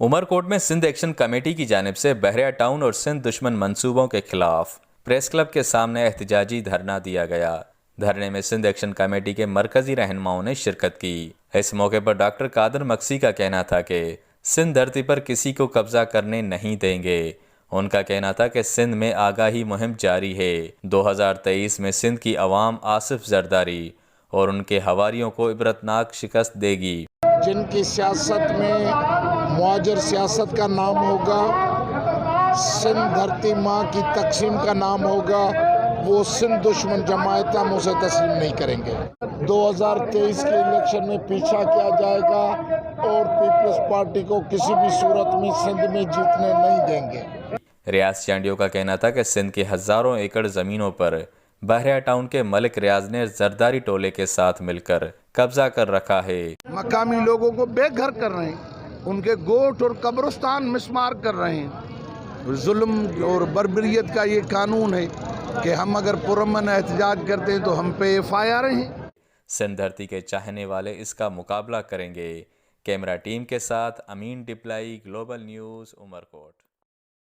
उमरकोट में Sindh action committee की जानिब से बहरिया टाउन और सिंध दुश्मन मंसूबों के खिलाफ प्रेस क्लब के सामने एहतजाजी धरना दिया गया। धरने में सिंध एक्शन कमेटी के मरकजी रहनुमाओं ने शिरकत की। इस मौके पर डॉक्टर कादर मक्सी का कहना था कि सिंध धरती पर किसी को कब्जा करने नहीं देंगे। उनका कहना था कि सिंध में आगाही मुहिम जारी है। 2023 में सिंध की अवाम आसिफ जरदारी और उनके हवारियों को इबरतनाक शिकस्त देगी। जिनकी सियासत में मुआजिर सियासत का नाम होगा, सिंध धरती माँ की तकसीम का नाम होगा, वो सिंध दुश्मन जमायत हम उसे तस्लीम नहीं करेंगे। 2023 के इलेक्शन में पीछा किया जाएगा और पीपल्स पार्टी को किसी भी सूरत में सिंध में जीतने नहीं देंगे। रियाज चांडियो का कहना था कि सिंध के हजारों एकड़ जमीनों पर बहरिया टाउन के मलिक रियाज ने जरदारी टोले के साथ मिलकर कब्जा कर रखा है। मकामी लोगों को बेघर कर रहे हैं, उनके गोठ और कब्रिस्तान मिसमार कर रहे हैं। जुल्म और बर्बरियत का ये कानून है कि हम अगर पुरअमन एहतजाज करते हैं तो हम पे FIR हैं। सिंध धरती के चाहने वाले इसका मुकाबला करेंगे। कैमरा टीम के साथ अमीन डिप्लाई, ग्लोबल न्यूज़, उमरकोट।